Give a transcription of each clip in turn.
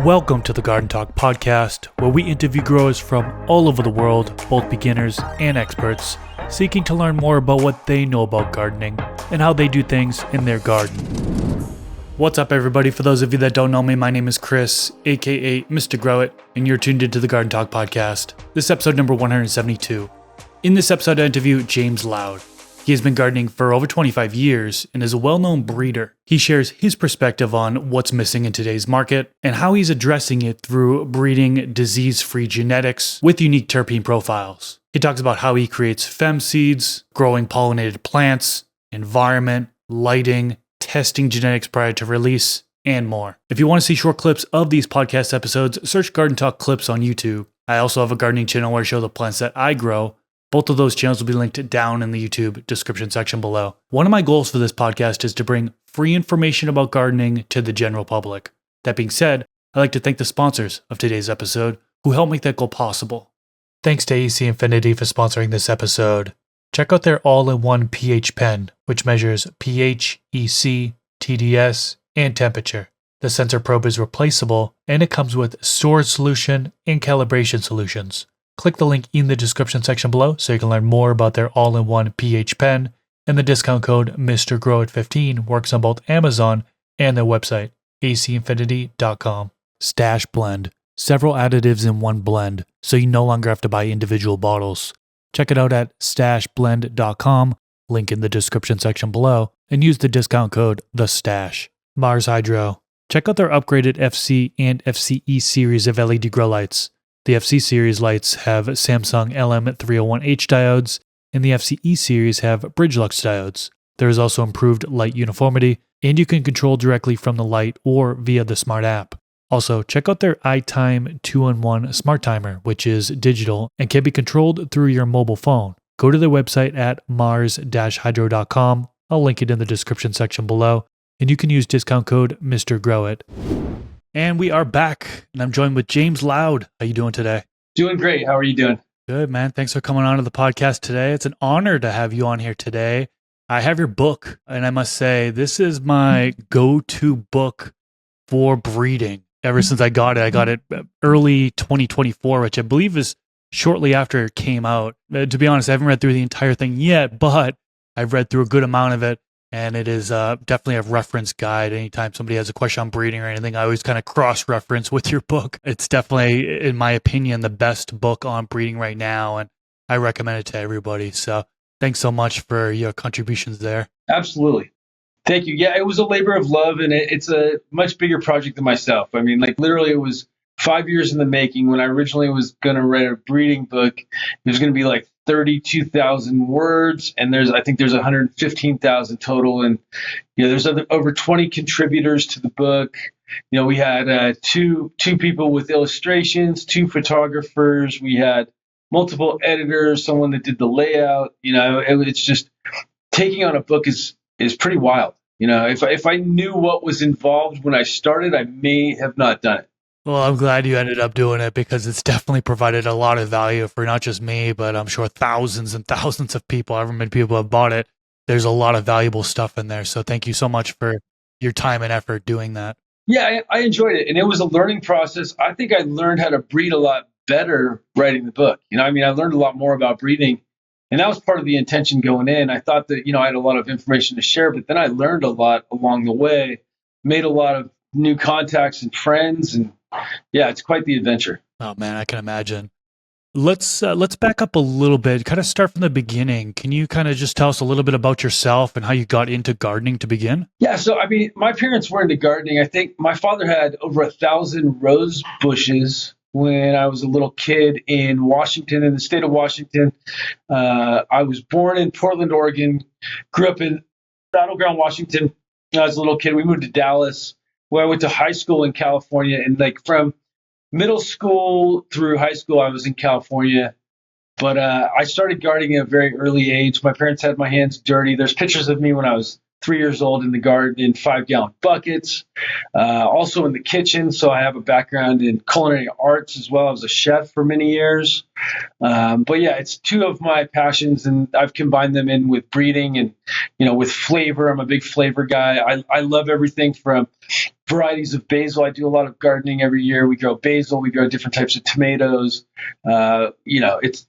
Welcome to the Garden Talk podcast, where we interview growers from all over the world, both beginners and experts, seeking to learn more about what they know about gardening and how they do things in their garden. What's up, everybody? For those of you that don't know me, my name is Chris, aka Mr. Grow It, and you're tuned into the Garden Talk podcast. This is episode number 172. In this episode, I interview James Loud. He has been gardening for over 25 years and is a well-known breeder. He shares his perspective on what's missing in today's market and how he's addressing it through breeding disease-free genetics with unique terpene profiles. He talks about how he creates Fem Seeds, growing pollinated plants, environment, lighting, testing genetics prior to release, and more. If you want to see short clips of these podcast episodes, search Garden Talk Clips on YouTube. I also have a gardening channel where I show the plants that I grow. Both of those channels will be linked down in the YouTube description section below. One of my goals for this podcast is to bring free information about gardening to the general public. That being said, I'd like to thank the sponsors of today's episode who helped make that goal possible. Thanks to AC Infinity for sponsoring this episode. Check out their all-in-one pH pen, which measures pH, EC, TDS, and temperature. The sensor probe is replaceable, and it comes with storage solution and calibration solutions. Click the link in the description section below so you can learn more about their all-in-one pH pen, and the discount code MrGrowIt15 works on both Amazon and their website, acinfinity.com. Stash Blend. Several additives in one blend, so you no longer have to buy individual bottles. Check it out at stashblend.com, link in the description section below, and use the discount code THESTASH. Mars Hydro. Check out their upgraded FC and FCE series of LED grow lights. The FC series lights have Samsung LM301H diodes, and the FCE series have Bridgelux diodes. There is also improved light uniformity, and you can control directly from the light or via the smart app. Also, check out their iTime 2-in-1 smart timer, which is digital and can be controlled through your mobile phone. Go to their website at mars-hydro.com. I'll link it in the description section below, and you can use discount code MrGrowIt. And we are back, and I'm joined with James Loud. How you doing today? Doing great. How are you doing? Good, man. Thanks for coming on to the podcast today. It's an honor to have you on here today. I have your book, and I must say, this is my go-to book for breeding. Ever since I got it early 2024, which I believe is shortly after it came out. To be honest, I haven't read through the entire thing yet, but I've read through a good amount of it. And it is definitely a reference guide. Anytime somebody has a question on breeding or anything, I always kind of cross-reference with your book. It's definitely, in my opinion, the best book on breeding right now, and I recommend it to everybody. So thanks so much for your contributions there. Absolutely. Thank you. Yeah, it was a labor of love, and it's a much bigger project than myself. I mean, like literally it was 5 years in the making. When I originally was going to write a breeding book, it was going to be like 32,000 words, and I think there's 115,000 total. And there's over 20 contributors to the book. We had two people with illustrations, 2 photographers. We had multiple editors, someone that did the layout. It's just taking on a book is pretty wild. If I knew what was involved when I started, I may have not done it. Well, I'm glad you ended up doing it because it's definitely provided a lot of value for not just me, but I'm sure thousands and thousands of people, however many people have bought it. There's a lot of valuable stuff in there. So thank you so much for your time and effort doing that. Yeah, I enjoyed it. And it was a learning process. I think I learned how to breed a lot better writing the book. I learned a lot more about breeding. And that was part of the intention going in. I thought that, I had a lot of information to share, but then I learned a lot along the way, made a lot of new contacts and friends, and yeah, it's quite the adventure. Oh man, I can imagine. Let's back up a little bit, kind of start from the beginning. Can you kind of just tell us a little bit about yourself and how you got into gardening to begin? Yeah, so my parents were into gardening. I think my father had over 1,000 rose bushes when I was a little kid in Washington, in the state of Washington. I was born in Portland, Oregon, grew up in Battleground, Washington. When I was a little kid, we moved to Dallas, where I went to high school in California. And like from middle school through high school, I was in California. But I started gardening at a very early age. My parents had my hands dirty. There's pictures of me when I was 3 years old in the garden in 5-gallon buckets, also in the kitchen. So I have a background in culinary arts as well. I was a chef for many years. But yeah, it's two of my passions, and I've combined them in with breeding and, with flavor. I'm a big flavor guy. I love everything from varieties of basil. I do a lot of gardening every year. We grow basil. We grow different types of tomatoes. It's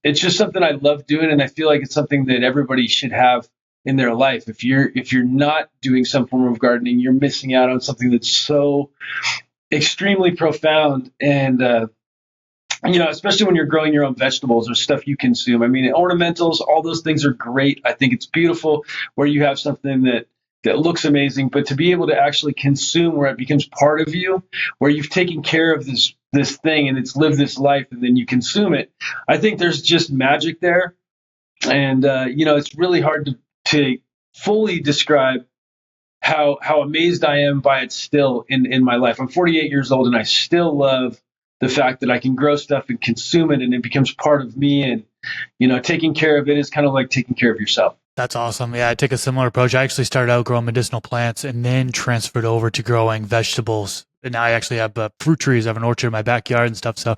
just something I love doing, and I feel like it's something that everybody should have in their life. If you're not doing some form of gardening, you're missing out on something that's so extremely profound. And especially when you're growing your own vegetables or stuff you consume. I mean, ornamentals, all those things are great. I think it's beautiful where you have something that looks amazing, but to be able to actually consume where it becomes part of you, where you've taken care of this thing and it's lived this life and then you consume it. I think there's just magic there. And it's really hard to fully describe how amazed I am by it still in my life. I'm 48 years old and I still love the fact that I can grow stuff and consume it and it becomes part of me. And, taking care of it is kind of like taking care of yourself. That's awesome. Yeah, I take a similar approach. I actually started out growing medicinal plants and then transferred over to growing vegetables. And now I actually have fruit trees. I have an orchard in my backyard and stuff. So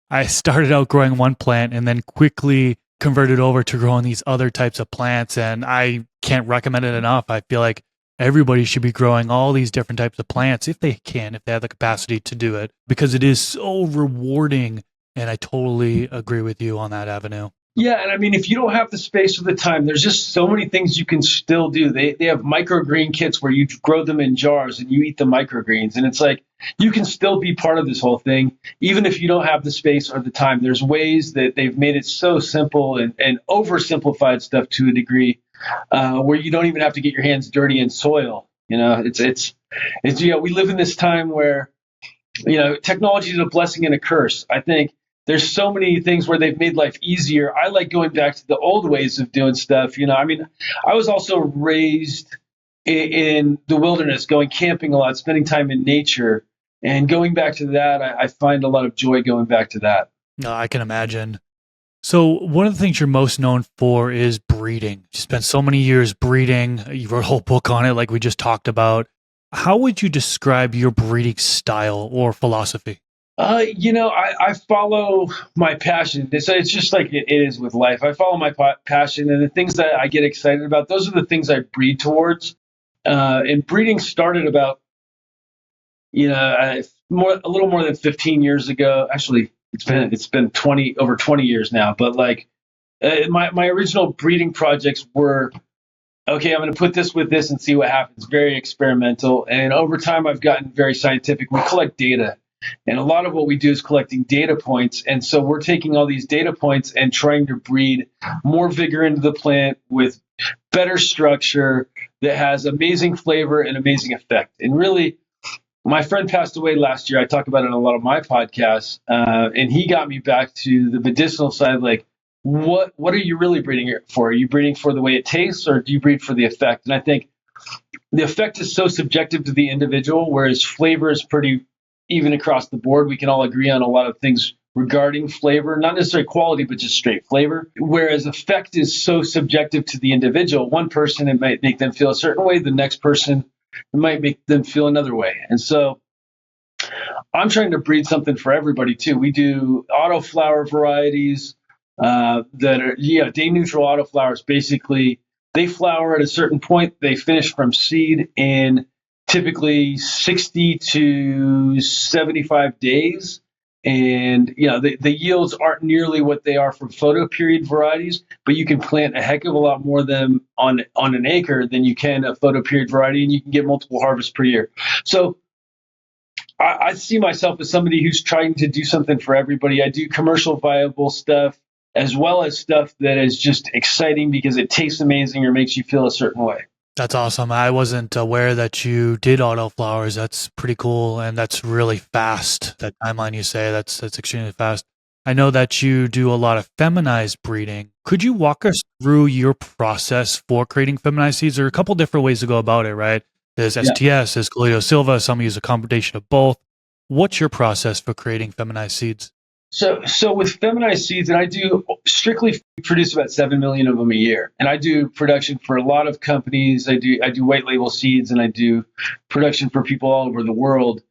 I started out growing one plant and then quickly converted over to growing these other types of plants. And I can't recommend it enough. I feel like everybody should be growing all these different types of plants if they can, if they have the capacity to do it, because it is so rewarding. And I totally agree with you on that avenue. Yeah, and I mean, if you don't have the space or the time, there's just so many things you can still do. They have microgreen kits where you grow them in jars and you eat the microgreens. And it's like, you can still be part of this whole thing, even if you don't have the space or the time. There's ways that they've made it so simple and oversimplified stuff to a degree where you don't even have to get your hands dirty in soil. It's we live in this time where, technology is a blessing and a curse. I think there's so many things where they've made life easier. I like going back to the old ways of doing stuff. I was also raised in the wilderness, going camping a lot, spending time in nature, and going back to that, I find a lot of joy going back to that. No, I can imagine. So one of the things you're most known for is breeding. You spent so many years breeding. You wrote a whole book on it, like we just talked about. How would you describe your breeding style or philosophy? I follow my passion. It's just like it is with life. I follow my passion, and the things that I get excited about, those are the things I breed towards. And breeding started about, a little more than 15 years ago. Actually, it's been over 20 years now. But my original breeding projects were, okay, I'm going to put this with this and see what happens. Very experimental. And over time, I've gotten very scientific. We collect data. And a lot of what we do is collecting data points. And so we're taking all these data points and trying to breed more vigor into the plant with better structure that has amazing flavor and amazing effect. And really, my friend passed away last year. I talk about it in a lot of my podcasts. And he got me back to the medicinal side. Like, what are you really breeding for? Are you breeding for the way it tastes, or do you breed for the effect? And I think the effect is so subjective to the individual, whereas flavor is pretty even across the board. We can all agree on a lot of things regarding flavor, not necessarily quality, but just straight flavor. Whereas effect is so subjective to the individual. One person, it might make them feel a certain way. The next person, it might make them feel another way. And so I'm trying to breed something for everybody too. We do autoflower varieties that are, day neutral autoflowers. Basically, they flower at a certain point. They finish from seed in typically 60 to 75 days. And, the yields aren't nearly what they are from photoperiod varieties, but you can plant a heck of a lot more of them on an acre than you can a photoperiod variety, and you can get multiple harvests per year. So I see myself as somebody who's trying to do something for everybody. I do commercial viable stuff as well as stuff that is just exciting because it tastes amazing or makes you feel a certain way. That's awesome. I wasn't aware that you did autoflowers. That's pretty cool, and that's really fast. That timeline you say, that's extremely fast. I know that you do a lot of feminized breeding. Could you walk us through your process for creating feminized seeds? There are a couple different ways to go about it, right? There's STS, there's Colloidal Silva. Some use a combination of both. What's your process for creating feminized seeds? So with feminized seeds, and I do strictly produce about 7 million of them a year. And I do production for a lot of companies. I do white label seeds, and I do production for people all over the world.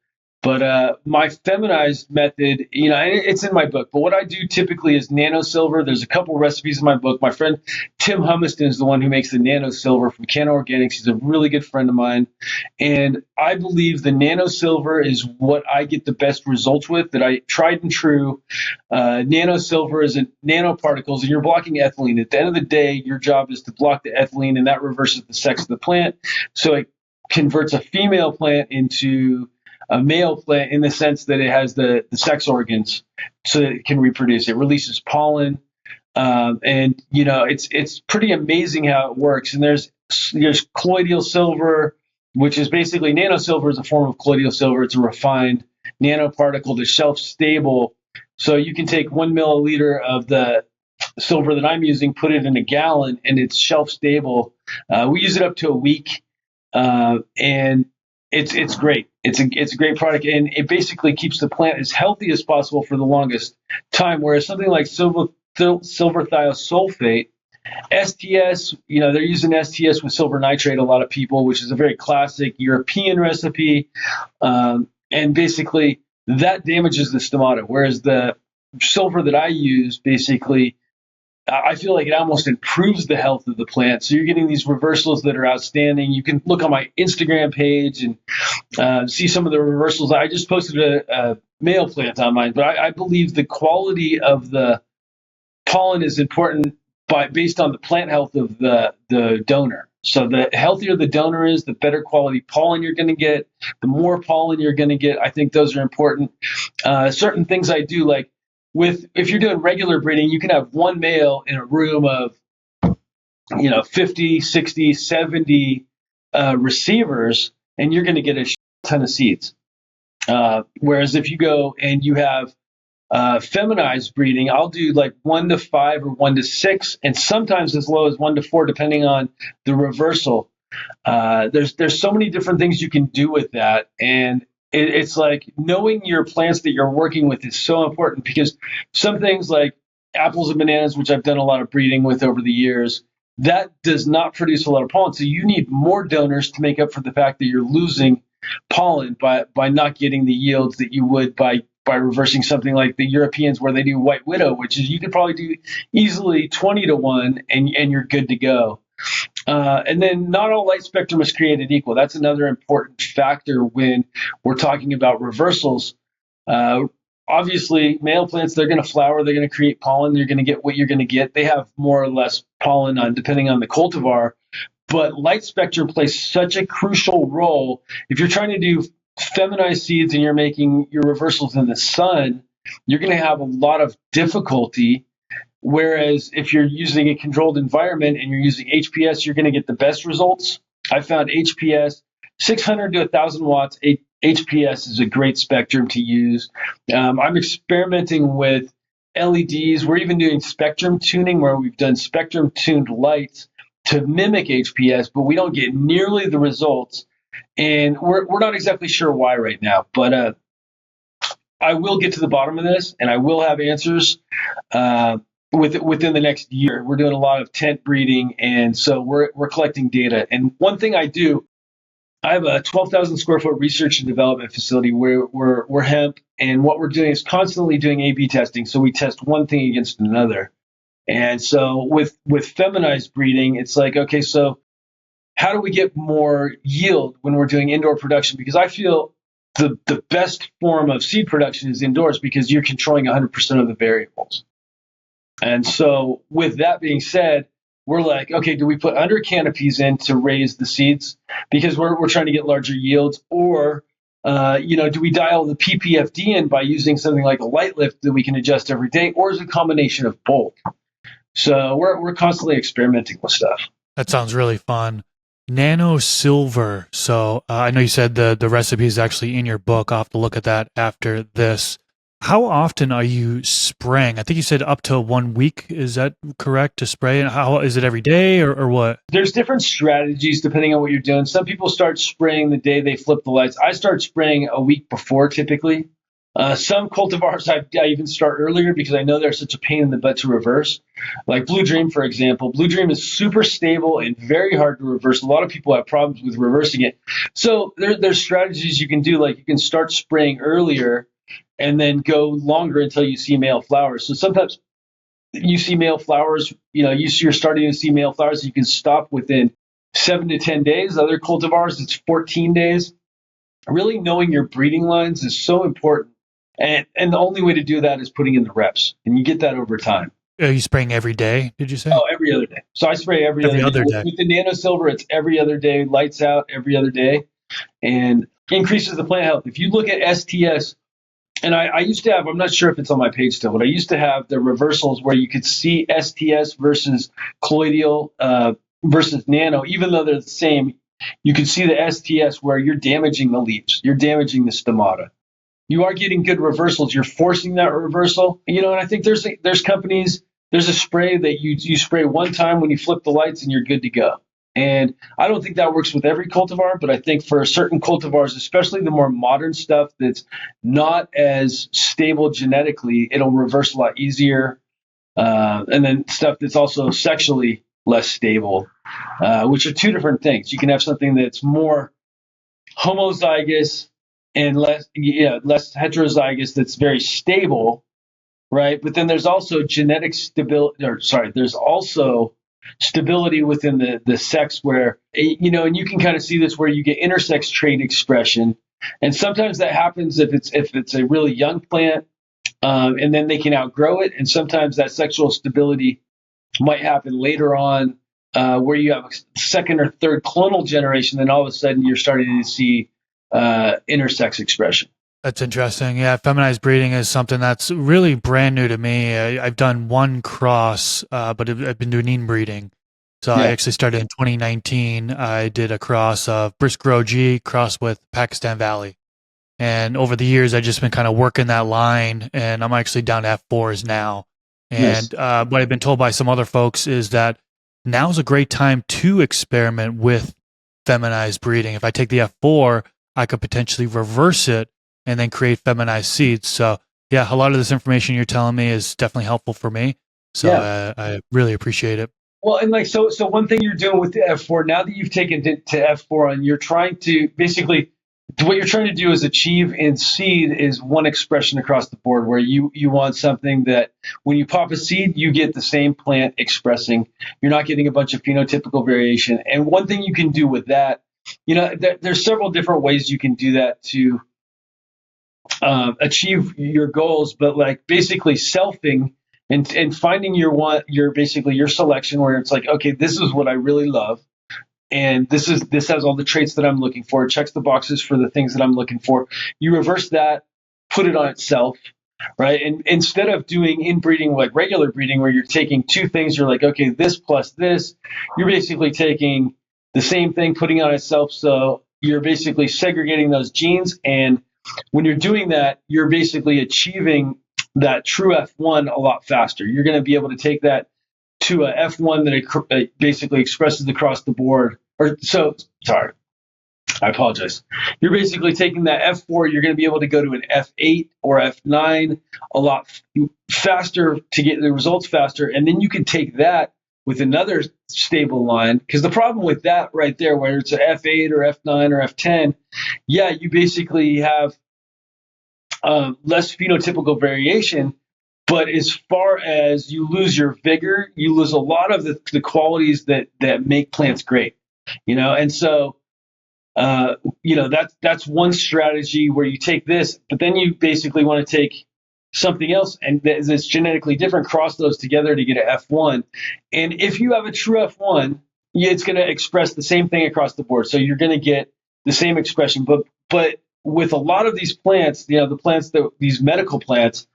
But my feminized method, and it's in my book. But what I do typically is nano silver. There's a couple recipes in my book. My friend Tim Humiston is the one who makes the nano silver from Canna Organics. He's a really good friend of mine, and I believe the nano silver is what I get the best results with. That I tried and true. Nano silver is nanoparticles, and you're blocking ethylene. At the end of the day, your job is to block the ethylene, and that reverses the sex of the plant. So it converts a female plant into a male plant in the sense that it has the sex organs so that it can reproduce. It releases pollen. And it's pretty amazing how it works. And there's colloidal silver, which is basically nano silver is a form of colloidal silver. It's a refined nanoparticle that's shelf stable. So you can take 1 milliliter of the silver that I'm using, put it in a gallon, and it's shelf stable. We use it up to a week, and it's great. It's a great product, and it basically keeps the plant as healthy as possible for the longest time. Whereas something like silver thiosulfate, STS, they're using STS with silver nitrate, a lot of people, which is a very classic European recipe. And basically that damages the stomata. Whereas the silver that I use, basically, I feel like it almost improves the health of the plant. So you're getting these reversals that are outstanding. You can look on my Instagram page and see some of the reversals. I just posted a male plant on mine, but I believe the quality of the pollen is important based on the plant health of the donor. So the healthier the donor is, the better quality pollen you're going to get, the more pollen you're going to get. I think those are important. Certain things I do, like if you're doing regular breeding, you can have one male in a room of 50, 60, 70 receivers, and you're going to get a ton of seeds. Whereas if you go and you have feminized breeding, I'll do like 1 to 5 or 1 to 6, and sometimes as low as 1 to 4, depending on the reversal. There's so many different things you can do with that, and it's like knowing your plants that you're working with is so important, because some things like apples and bananas, which I've done a lot of breeding with over the years, that does not produce a lot of pollen. So you need more donors to make up for the fact that you're losing pollen by not getting the yields that you would by reversing something like the Europeans, where they do white widow, which is you could probably do easily 20 to 1 and you're good to go. And then not all light spectrum is created equal. That's another important factor when we're talking about reversals. Obviously, male plants, they're going to flower, they're going to create pollen, you're going to get what you're going to get. They have more or less pollen depending on the cultivar. But light spectrum plays such a crucial role. If you're trying to do feminized seeds and you're making your reversals in the sun, you're going to have a lot of difficulty. Whereas if you're using a controlled environment and you're using HPS, you're going to get the best results. I found HPS 600 to 1,000 watts. HPS is a great spectrum to use. I'm experimenting with LEDs. We're even doing spectrum tuning, where we've done spectrum tuned lights to mimic HPS, but we don't get nearly the results. And we're not exactly sure why right now, but I will get to the bottom of this, and I will have answers within the next year. We're doing a lot of tent breeding, and so we're collecting data. And one thing I have a 12,000 square foot research and development facility where we're hemp, and what we're doing is constantly doing A/B testing. So we test one thing against another. And so with feminized breeding, it's like, okay, so how do we get more yield when we're doing indoor production? Because I feel the best form of seed production is indoors, because you're controlling 100% of the variables. And so with that being said, we're like, okay, do we put under canopies in to raise the seeds because we're trying to get larger yields? Or, do we dial the PPFD in by using something like a light lift that we can adjust every day? Or is it a combination of both? So we're constantly experimenting with stuff. That sounds really fun. Nano silver. So I know you said the recipe is actually in your book. I'll have to look at that after this. How often are you spraying? I think you said up to 1 week. Is that correct to spray? And how is it every day or what? There's different strategies depending on what you're doing. Some people start spraying the day they flip the lights. I start spraying a week before typically. Some cultivars I even start earlier because I know they're such a pain in the butt to reverse. Like Blue Dream, for example. Blue Dream is super stable and very hard to reverse. A lot of people have problems with reversing it. So there's strategies you can do. Like you can start spraying earlier and then go longer until you see male flowers. So sometimes you see male flowers, you're starting to see male flowers. You can stop within 7 to 10 days. Other cultivars, it's 14 days. Really knowing your breeding lines is so important. And the only way to do that is putting in the reps. And you get that over time. Are you spraying every day, did you say? Oh, every other day. So I spray every Every other day. other day. With the nano silver, it's every other day, lights out every other day, and increases the plant health. If you look at STS, and I used to have, I'm not sure if it's on my page still, but I used to have the reversals where you could see STS versus colloidal versus nano, even though they're the same. You can see the STS where you're damaging the leaves, you're damaging the stomata. You are getting good reversals. You're forcing that reversal, and I think there's companies. There's a spray that you spray one time when you flip the lights and you're good to go. And I don't think that works with every cultivar, but I think for certain cultivars, especially the more modern stuff that's not as stable genetically, it'll reverse a lot easier. And then stuff that's also sexually less stable, which are two different things. You can have something that's more homozygous and less heterozygous that's very stable, right? But then there's also genetic stability, there's also stability within the sex where, and you can kind of see this where you get intersex trait expression. And sometimes that happens if it's a really young plant, and then they can outgrow it. And sometimes that sexual stability might happen later on, where you have a second or third clonal generation, then all of a sudden you're starting to see intersex expression. That's interesting. Yeah, feminized breeding is something that's really brand new to me. I've done one cross, but I've been doing inbreeding. So I actually started in 2019. I did a cross of Brisk G cross with Pakistan Valley. And over the years, I've just been kind of working that line, and I'm actually down to F4s now. And what I've been told by some other folks is that now's a great time to experiment with feminized breeding. If I take the F4, I could potentially reverse it and then create feminized seeds. So yeah, a lot of this information you're telling me is definitely helpful for me. So I really appreciate it. Well, and so one thing you're doing with the F4, now that you've taken it to F4 and you're trying to basically, what you're trying to do is achieve in seed is one expression across the board where you want something that when you pop a seed, you get the same plant expressing. You're not getting a bunch of phenotypical variation. And one thing you can do with that, there's several different ways you can do that to achieve your goals, but like basically selfing and finding your basically your selection where it's like, okay, this is what I really love. And this has all the traits that I'm looking for. It checks the boxes for the things that I'm looking for. You reverse that, put it on itself, right? And instead of doing inbreeding like regular breeding where you're taking two things, you're like, okay, this plus this, you're basically taking the same thing, putting it on itself. So you're basically segregating those genes. And when you're doing that, you're basically achieving that true F1 a lot faster. You're going to be able to take that to a F1 that it basically expresses across the board. Sorry, I apologize. You're basically taking that F4, you're going to be able to go to an F8 or F9 a lot faster to get the results faster. And then you can take that with another stable line. Because the problem with that right there, whether it's an F8 or F9 or F10, you basically have less phenotypical variation. But as far as you lose your vigor, you lose a lot of the qualities that make plants great, And so, that's one strategy where you take this, but then you basically want to take something else and that's genetically different, cross those together to get an F1. And if you have a true F1, it's going to express the same thing across the board. So you're going to get the same expression. But with a lot of these plants, these medical plants,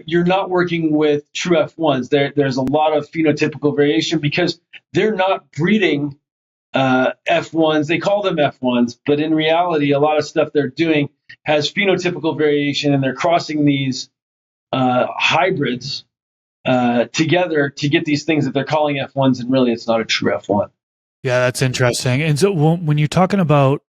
you're not working with true F1s. There's a lot of phenotypical variation because they're not breeding F1s. They call them F1s, but in reality, a lot of stuff they're doing has phenotypical variation, and they're crossing these hybrids together to get these things that they're calling F1s, and really it's not a true F1. Yeah, that's interesting. And so when you're talking about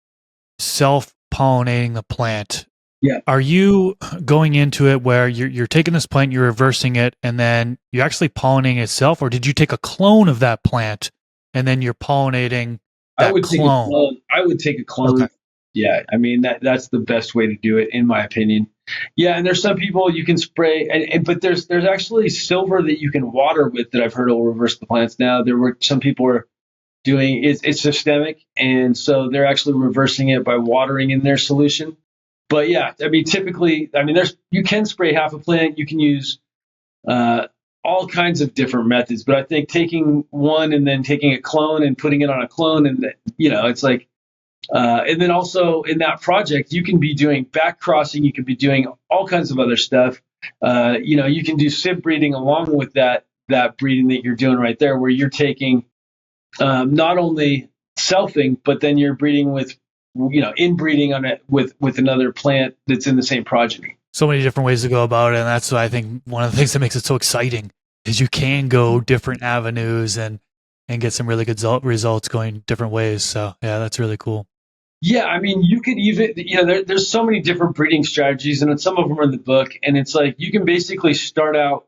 self-pollinating the plant, Yeah. Are you going into it where you're taking this plant, you're reversing it, and then you're actually pollinating itself, or did you take a clone of that plant and then you're pollinating I that would take a clone? clone. I would take a Okay. clone. Yeah, I mean that's the best way to do it, in my opinion. Yeah, and there's some people you can spray, but there's actually silver that you can water with that I've heard will reverse the plants. Now there were some people are doing it's systemic, and so they're actually reversing it by watering in their solution. But yeah, I mean typically, I mean there's you can spray half a plant. You can use uh, all kinds of different methods. But I think taking one and then taking a clone and putting it on a clone, and it's like, and then also in that project, you can be doing back crossing, you can be doing all kinds of other stuff. You can do sib breeding along with that breeding that you're doing right there, where you're taking not only selfing, but then you're breeding with, inbreeding on it with another plant that's in the same progeny. So many different ways to go about it, and that's I think one of the things that makes it so exciting is you can go different avenues and get some really good results going different ways. So yeah, that's really cool. Yeah, I mean, you could even, there's so many different breeding strategies, and some of them are in the book. And it's like you can basically start out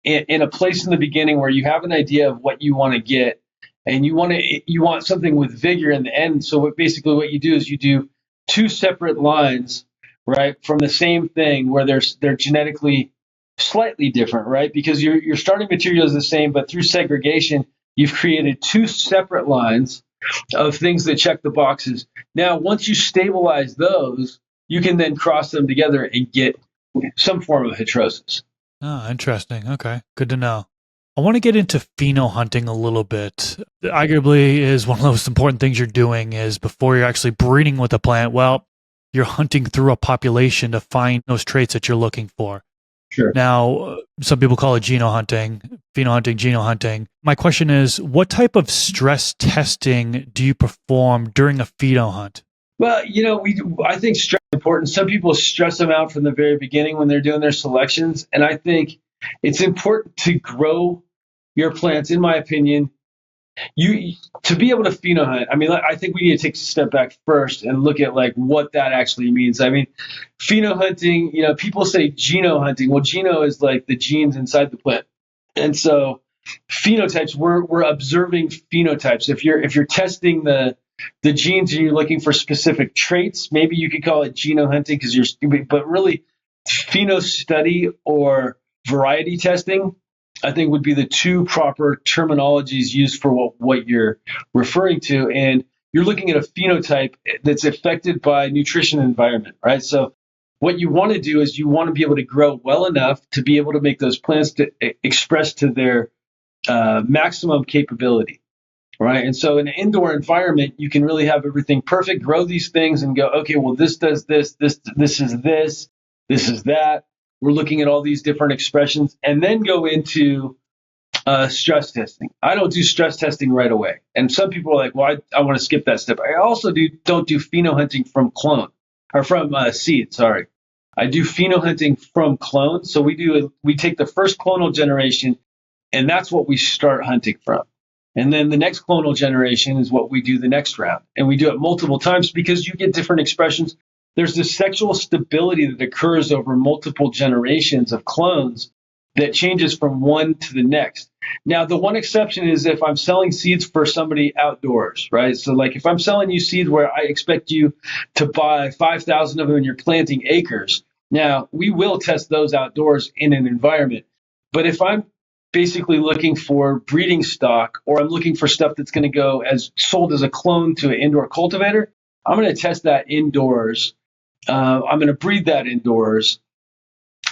in a place in the beginning where you have an idea of what you want to get, and you want something with vigor in the end. So basically what you do is you do two separate lines, right, from the same thing where they're genetically slightly different, right? Because your starting material is the same, but through segregation, you've created two separate lines of things that check the boxes. Now, once you stabilize those, you can then cross them together and get some form of heterosis. Oh, interesting. Okay, good to know. I want to get into phenohunting a little bit. Arguably, is one of the most important things you're doing is before you're actually breeding with a plant. Well, you're hunting through a population to find those traits that you're looking for. Sure. Now, some people call it genohunting, phenohunting, genohunting. My question is, what type of stress testing do you perform during a phenohunt? Well, I think stress is important. Some people stress them out from the very beginning when they're doing their selections, and I think it's important to grow your plants. In my opinion, you to be able to phenohunt. I mean, I think we need to take a step back first and look at like what that actually means. I mean, phenohunting. People say genohunting. Well, geno is like the genes inside the plant, and so phenotypes. We're observing phenotypes. If you're testing the genes and you're looking for specific traits, maybe you could call it genohunting because you're stupid. But really, phenostudy or variety testing, I think, would be the two proper terminologies used for what you're referring to. And you're looking at a phenotype that's affected by nutrition and environment, right? So what you want to do is you want to be able to grow well enough to be able to make those plants to express to their maximum capability. Right. And so in an indoor environment, you can really have everything perfect, grow these things and go, okay, well, this does this is this is that. We're looking at all these different expressions and then go into stress testing. I don't do stress testing right away. And some people are like, well, I want to skip that step. I also don't do phenohunting from clone or from seed. Sorry. I do phenohunting from clones. So we take the first clonal generation and that's what we start hunting from. And then the next clonal generation is what we do the next round. And we do it multiple times because you get different expressions. There's this sexual stability that occurs over multiple generations of clones that changes from one to the next. Now, the one exception is if I'm selling seeds for somebody outdoors, right? So like if I'm selling you seeds where I expect you to buy 5,000 of them and you're planting acres, now we will test those outdoors in an environment. But if I'm basically looking for breeding stock or I'm looking for stuff that's going to go as sold as a clone to an indoor cultivator, I'm going to test that indoors. I'm going to breed that indoors.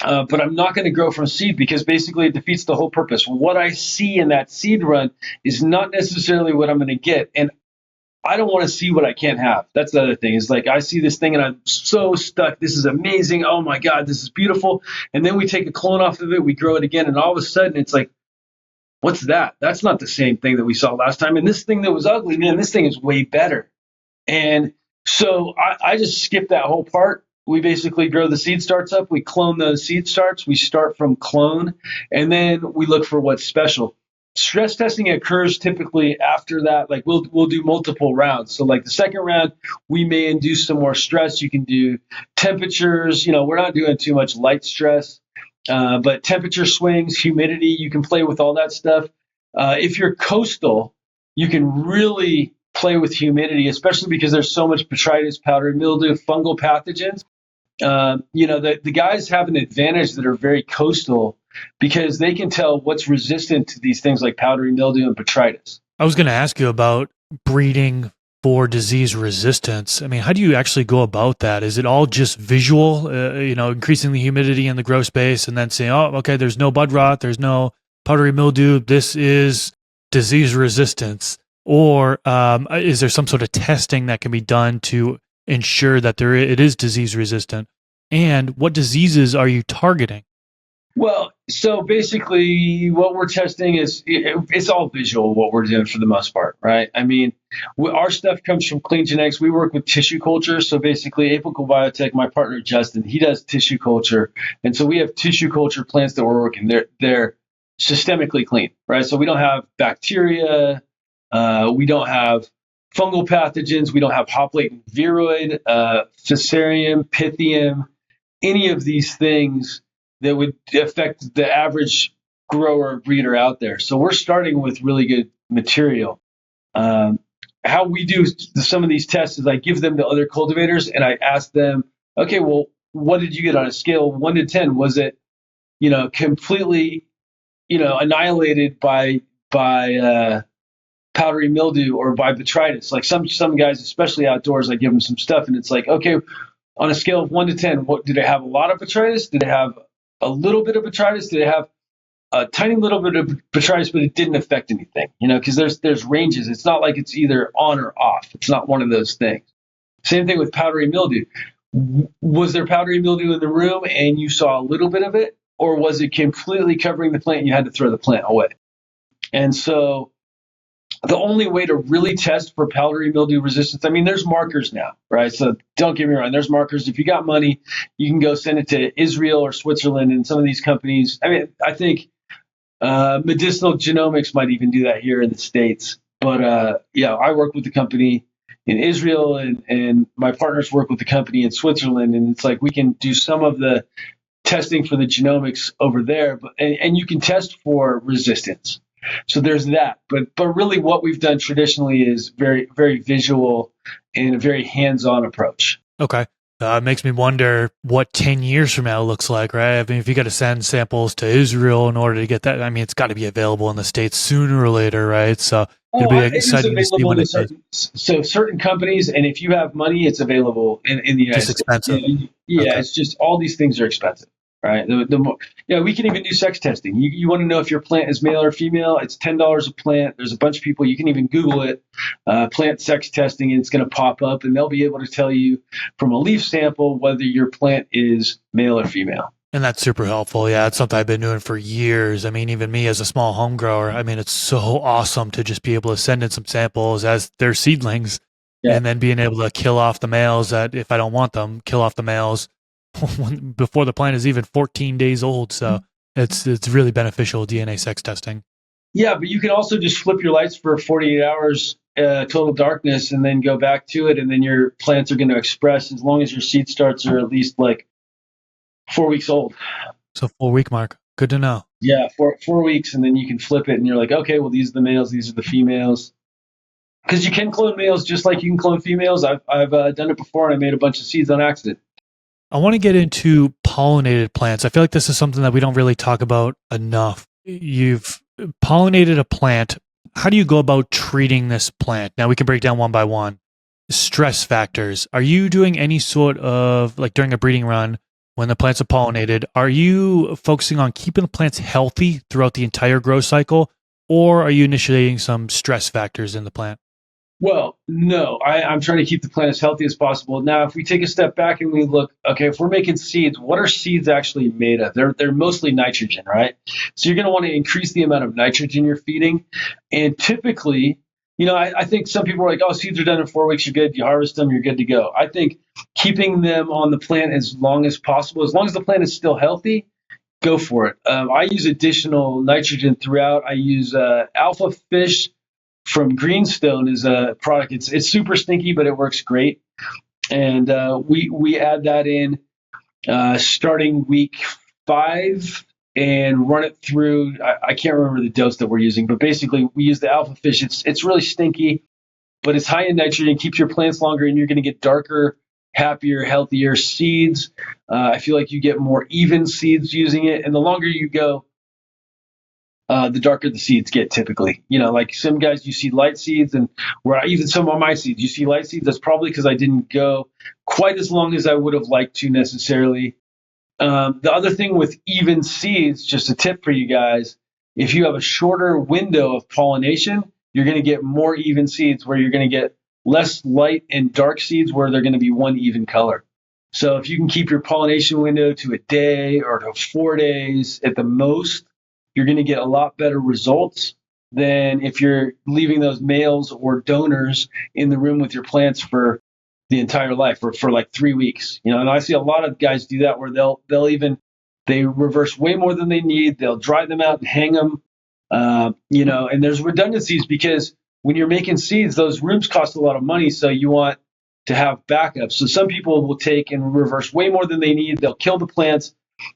But I'm not going to grow from seed because basically it defeats the whole purpose. What I see in that seed run is not necessarily what I'm going to get. And I don't want to see what I can't have. That's the other thing is like I see this thing and I'm so stuck. This is amazing. Oh my God, this is beautiful. And then we take a clone off of it, we grow it again, and all of a sudden it's like, what's that? That's not the same thing that we saw last time. And this thing that was ugly, man, this thing is way better. And so I just skip that whole part. We basically grow the seed starts up, we clone those seed starts, we start from clone, and then we look for what's special. stress testing occurs typically after that. Like we'll do multiple rounds. So like the second round, we may induce some more stress. You can do temperatures. We're not doing too much light stress, but temperature swings, humidity. You can play with all that stuff. If you're coastal, you can really play with humidity, especially because there's so much botrytis, powdery mildew, fungal pathogens. The guys have an advantage that are very coastal because they can tell what's resistant to these things like powdery mildew and botrytis. I was going to ask you about breeding for disease resistance. I mean, how do you actually go about that? Is it all just visual, increasing the humidity in the grow space and then saying, oh, okay, there's no bud rot, there's no powdery mildew, this is disease resistance? Or is there some sort of testing that can be done to ensure that it is disease resistant? And what diseases are you targeting? Well, so basically what we're testing is it's all visual what we're doing for the most part, right? I mean, our stuff comes from clean genetics. We work with tissue culture. So basically Apical Biotech, my partner Justin, he does tissue culture. And so we have tissue culture plants that we're working. They're systemically clean, right? So we don't have bacteria. We don't have fungal pathogens. We don't have hop latent viroid, fusarium, pythium, any of these things that would affect the average grower or breeder out there. So we're starting with really good material. How we do some of these tests is I give them to other cultivators and I ask them, okay, well, what did you get on a scale of 1 to 10? Was it, completely, annihilated by powdery mildew or by botrytis? Like some guys, especially outdoors, I give them some stuff and it's like, okay, on a scale of 1 to 10, what did it have? A lot of botrytis? Did it have a little bit of botrytis? Did it have a tiny little bit of botrytis, but it didn't affect anything? Because there's ranges. It's not like it's either on or off. It's not one of those things. Same thing with powdery mildew. Was there powdery mildew in the room and you saw a little bit of it, or was it completely covering the plant and you had to throw the plant away? And so the only way to really test for powdery mildew resistance, I mean, there's markers now, right? So don't get me wrong, there's markers. If you got money, you can go send it to Israel or Switzerland and some of these companies. I mean, I think medicinal genomics might even do that here in the States. But I work with the company in Israel and my partners work with the company in Switzerland. And it's like we can do some of the testing for the genomics over there, and you can test for resistance. So there's that, but really what we've done traditionally is very, very visual and a very hands-on approach. Okay. It makes me wonder what 10 years from now looks like, right? I mean, if you got to send samples to Israel in order to get that, I mean, it's got to be available in the States sooner or later, right? So it'll be exciting to see when it does. So certain companies, and if you have money, it's available in the United States. Just expensive. Yeah, okay. It's just all these things are expensive. Right. We can even do sex testing. You want to know if your plant is male or female? It's $10 a plant. There's a bunch of people. You can even Google it, plant sex testing, and it's going to pop up, and they'll be able to tell you from a leaf sample whether your plant is male or female. And that's super helpful. Yeah, it's something I've been doing for years. I mean, even me as a small home grower, I mean, it's so awesome to just be able to send in some samples as their seedlings, and then being able to kill off the males that, if I don't want them, kill off the males before the plant is even 14 days old. So it's really beneficial DNA sex testing. Yeah, but you can also just flip your lights for 48 hours, total darkness, and then go back to it, and then your plants are going to express as long as your seed starts are at least like 4 weeks old. So 4 week mark. Good to know. Yeah, 4 weeks, and then you can flip it, and you're like, okay, well, these are the males, these are the females. Because you can clone males just like you can clone females. I've done it before, and I made a bunch of seeds on accident. I want to get into pollinated plants. I feel like this is something that we don't really talk about enough. You've pollinated a plant. How do you go about treating this plant? Now we can break down one by one. Stress factors. Are you doing any sort of, like during a breeding run, when the plants are pollinated, are you focusing on keeping the plants healthy throughout the entire growth cycle, or are you initiating some stress factors in the plant? Well, no, I'm trying to keep the plant as healthy as possible. Now, if we take a step back and we look, okay, if we're making seeds, what are seeds actually made of? They're mostly nitrogen, right? So you're going to want to increase the amount of nitrogen you're feeding. And typically, I think some people are like, oh, seeds are done in 4 weeks, you're good. You harvest them, you're good to go. I think keeping them on the plant as long as possible, as long as the plant is still healthy, go for it. I use additional nitrogen throughout. I use Alpha Fish from Greenstone is a product. It's super stinky, but it works great. And we add that in starting week 5 and run it through. I can't remember the dose that we're using, but basically we use the Alpha Fish. It's really stinky, but it's high in nitrogen, keeps your plants longer, and you're going to get darker, happier, healthier seeds. I feel like you get more even seeds using it, and the longer you go, the darker the seeds get typically. Like some guys, you see light seeds, and even some of my seeds, you see light seeds. That's probably because I didn't go quite as long as I would have liked to necessarily. The other thing with even seeds, just a tip for you guys, if you have a shorter window of pollination, you're going to get more even seeds where you're going to get less light and dark seeds where they're going to be one even color. So if you can keep your pollination window to a day or to 4 days at the most, you're going to get a lot better results than if you're leaving those males or donors in the room with your plants for the entire life or for like 3 weeks. And I see a lot of guys do that where they reverse way more than they need. They'll dry them out and hang them. And there's redundancies because when you're making seeds, those rooms cost a lot of money. So you want to have backups. So some people will take and reverse way more than they need. They'll kill the plants,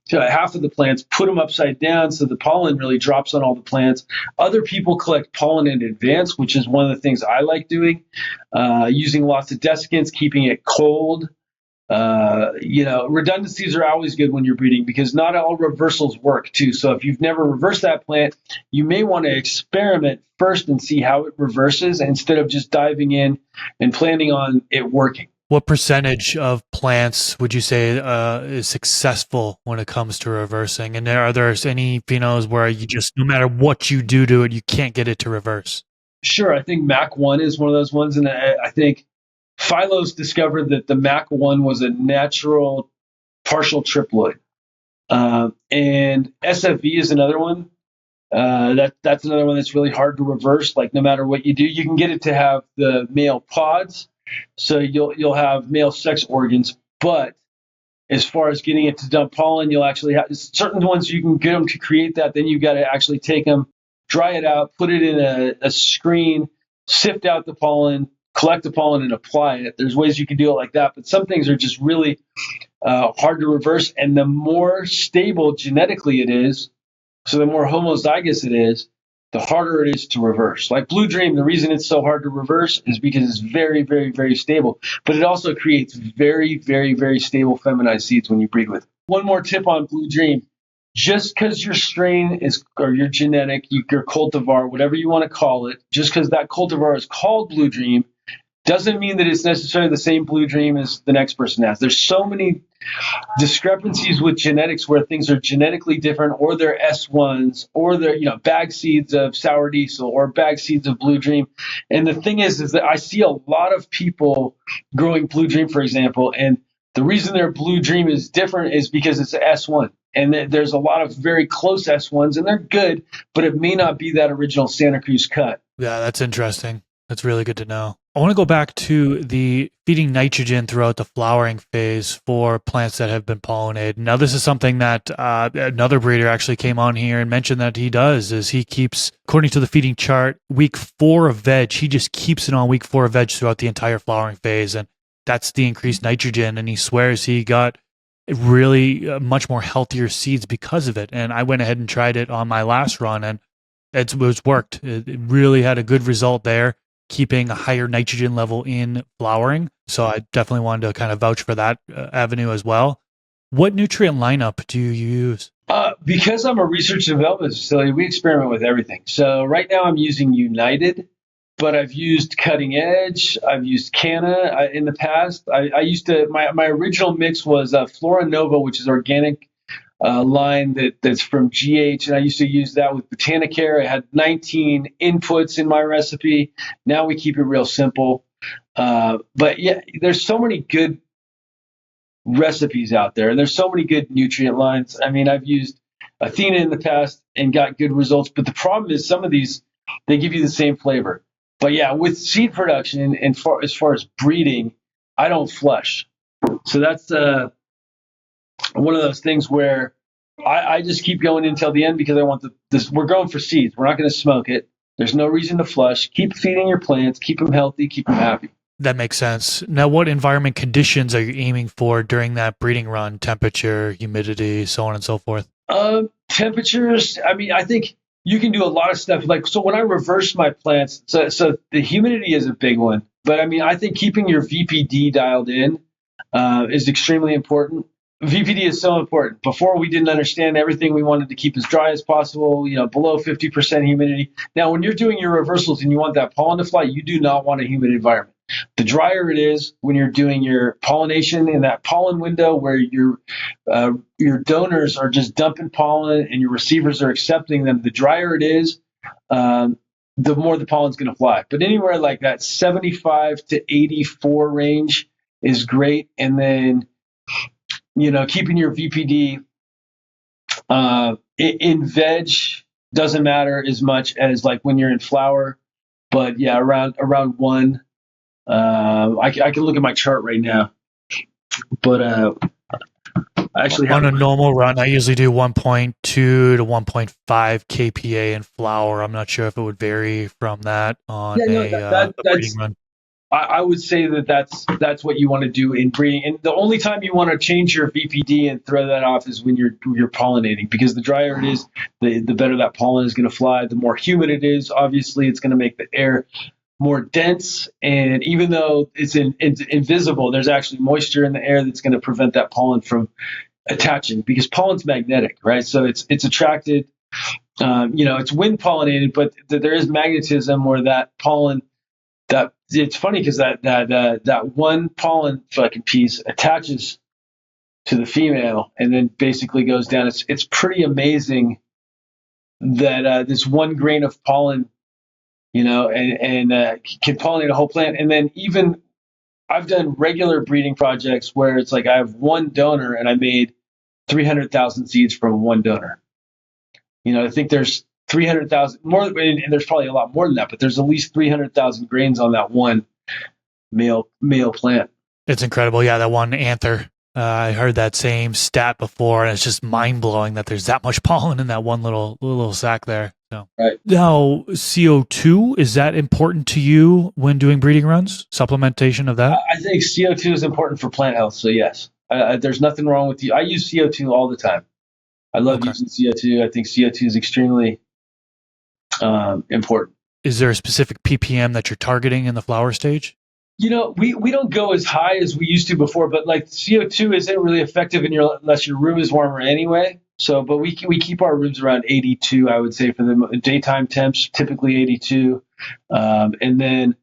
half of the plants, put them upside down so the pollen really drops on all the plants. Other people collect pollen in advance, which is one of the things I like doing, using lots of desiccants, keeping it cold. Redundancies are always good when you're breeding because not all reversals work too. So if you've never reversed that plant, you may want to experiment first and see how it reverses instead of just diving in and planning on it working. What percentage of plants would you say is successful when it comes to reversing? And are there any phenos where you just, no matter what you do to it, you can't get it to reverse? Sure. I think Mac 1 is one of those ones. And I think Philo's discovered that the Mac 1 was a natural partial triploid. And SFV is another one. That's another one that's really hard to reverse. Like no matter what you do, you can get it to have the male pods. So you'll have male sex organs, but as far as getting it to dump pollen, you'll actually have certain ones you can get them to create that. Then you've got to actually take them, dry it out, put it in a screen, sift out the pollen, collect the pollen, and apply it. There's ways you can do it like that, but some things are just really hard to reverse. And the more stable genetically it is, so the more homozygous it is, the harder it is to reverse. Like Blue Dream, the reason it's so hard to reverse is because it's very, very, very stable. But it also creates very, very, very stable feminized seeds when you breed with it. One more tip on Blue Dream. Just because your strain is, or your genetic, your cultivar, whatever you want to call it, just because that cultivar is called Blue Dream, doesn't mean that it's necessarily the same Blue Dream as the next person has. There's so many discrepancies with genetics where things are genetically different, or they're S1s, or they're bag seeds of sour diesel, or bag seeds of Blue Dream. And the thing is that I see a lot of people growing Blue Dream, for example, and the reason their Blue Dream is different is because it's an S1. And there's a lot of very close S1s, and they're good, but it may not be that original Santa Cruz cut. Yeah, that's interesting. That's really good to know. I want to go back to the feeding nitrogen throughout the flowering phase for plants that have been pollinated. Now, this is something that another breeder actually came on here and mentioned that he does, is he keeps, according to the feeding chart, week 4 of veg, he just keeps it on week 4 of veg throughout the entire flowering phase. And that's the increased nitrogen. And he swears he got really much more healthier seeds because of it. And I went ahead and tried it on my last run, and it was worked. It really had a good result there, keeping a higher nitrogen level in flowering. So I definitely wanted to kind of vouch for that avenue as well. What nutrient lineup do you use? Because I'm a research and development facility, we experiment with everything. So right now I'm using United, but I've used Cutting Edge. I've used Canna in the past. I used to, my original mix was Flora Nova, which is organic line that's from GH, and I used to use that with Botanicare. I had 19 inputs in my recipe. Now we keep it real simple. But yeah, there's so many good recipes out there, and there's so many good nutrient lines. I mean, I've used Athena in the past and got good results, but the problem is some of these, they give you the same flavor. But yeah, with seed production and as far as breeding, I don't flush. So that's one of those things where I just keep going until the end because I want this. We're going for seeds. We're not going to smoke it. There's no reason to flush. Keep feeding your plants. Keep them healthy. Keep them happy. That makes sense. Now, what environment conditions are you aiming for during that breeding run? Temperature, humidity, so on and so forth. Temperatures. I mean, I think you can do a lot of stuff. Like, so when I reverse my plants, so the humidity is a big one. But I mean, I think keeping your VPD dialed in is extremely important. VPD is so important. Before, we didn't understand everything. We wanted to keep as dry as possible, below 50% humidity. Now, when you're doing your reversals and you want that pollen to fly, you do not want a humid environment. The drier it is when you're doing your pollination in that pollen window where your donors are just dumping pollen and your receivers are accepting them, the drier it is, the more the pollen's going to fly. But anywhere like that 75 to 84 range is great. And then, keeping your VPD in veg doesn't matter as much as like when you're in flower. But yeah, around one. I can look at my chart right now, but I actually on a normal run, I usually do 1.2 to 1.5 kPa in flower. I'm not sure if it would vary from that on a breeding run. I would say that's what you want to do in breeding, and the only time you want to change your VPD and throw that off is when you're pollinating, because the drier it is, the better that pollen is going to fly. The more humid it is, obviously, it's going to make the air more dense, and even though it's invisible, there's actually moisture in the air that's going to prevent that pollen from attaching, because pollen's magnetic, right? So it's attracted. It's wind pollinated, but there is magnetism where that pollen. That it's funny because that one pollen fucking piece attaches to the female and then basically goes down. It's pretty amazing that this one grain of pollen, and can pollinate a whole plant. And then even I've done regular breeding projects where it's like I have one donor and I made 300,000 seeds from one donor. I think there's 300,000 more, and there's probably a lot more than that, but there's at least 300,000 grains on that one male plant. It's incredible. Yeah, that one anther. I heard that same stat before, and it's just mind blowing that there's that much pollen in that one little sack there. So, right. Now, CO2, is that important to you when doing breeding runs? Supplementation of that? I think CO2 is important for plant health. So yes, there's nothing wrong with you. I use CO2 all the time. I love using CO2. I think CO2 is extremely important. Is there a specific ppm that you're targeting in the flower stage? We don't go as high as we used to before, but like CO2 isn't really effective unless your room is warmer anyway. So, but we keep our rooms around 82, I would say, for the daytime temps, typically 82. And then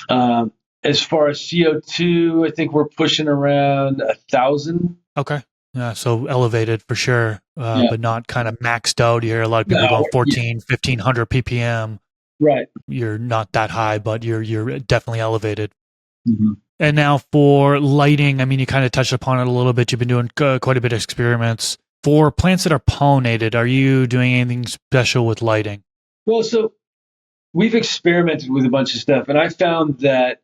as far as CO2, I think we're pushing around 1,000. Okay. Yeah, so elevated for sure, but not kind of maxed out. You hear a lot of people going 1,500 ppm. Right. You're not that high, but you're definitely elevated. Mm-hmm. And now for lighting, I mean, you kind of touched upon it a little bit. You've been doing quite a bit of experiments. For plants that are pollinated, are you doing anything special with lighting? Well, so we've experimented with a bunch of stuff, and I found that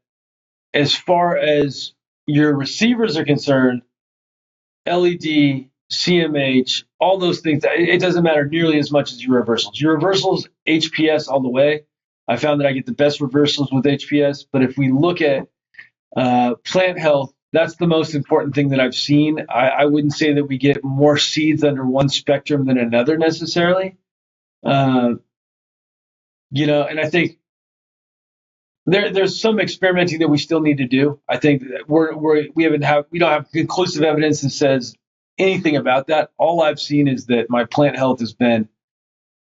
as far as your receivers are concerned, LED, CMH, all those things, it doesn't matter nearly as much as your reversals. Your reversals, HPS all the way. I found that I get the best reversals with HPS, but if we look at plant health, that's the most important thing that I've seen. I wouldn't say that we get more seeds under one spectrum than another necessarily. And I think there's some experimenting that we still need to do. I think that we don't have conclusive evidence that says anything about that. All I've seen is that my plant health has been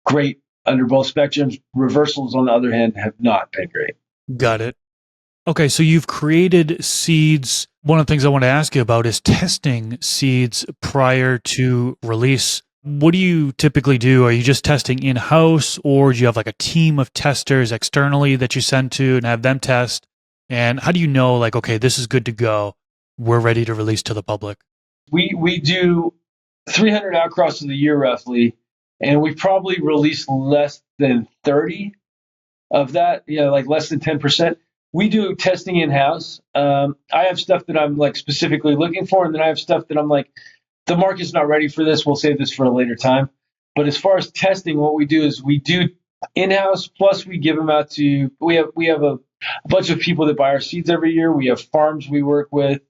great under both spectrums. Reversals, on the other hand, have not been great. Got it. Okay, so you've created seeds. One of the things I want to ask you about is testing seeds prior to release. What do you typically do? Are you just testing in-house, or do you have like a team of testers externally that you send to and have them test? And how do you know, like, okay, this is good to go, we're ready to release to the public? We do 300 outcrosses a year roughly, and we probably release less than 30 of that, like less than 10%. We do testing in-house. I have stuff that I'm like specifically looking for, and then I have stuff that I'm like, the market's not ready for this. We'll save this for a later time. But as far as testing, what we do is we do in-house, plus we give them out to, we have a bunch of people that buy our seeds every year. We have farms we work with.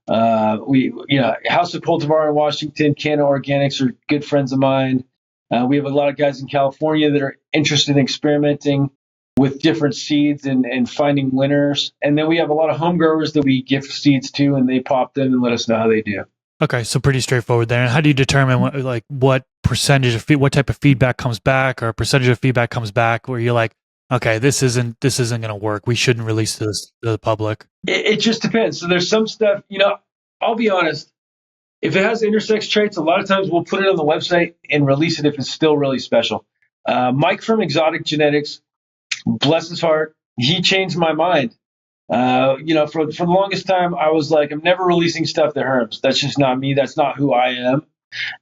House of Cultivar in Washington, Canna Organics are good friends of mine. We have a lot of guys in California that are interested in experimenting with different seeds and finding winners. And then we have a lot of home growers that we give seeds to, and they pop them and let us know how they do. Okay, so pretty straightforward there. And how do you determine what percentage of what type of feedback comes back, or a percentage of feedback comes back where you're like, okay, this isn't going to work. We shouldn't release this to the public. It just depends. So there's some stuff, I'll be honest. If it has intersex traits, a lot of times we'll put it on the website and release it if it's still really special. Mike from Exotic Genetics, bless his heart, he changed my mind. For the longest time, I was like, I'm never releasing stuff that harms. That's just not me. That's not who I am.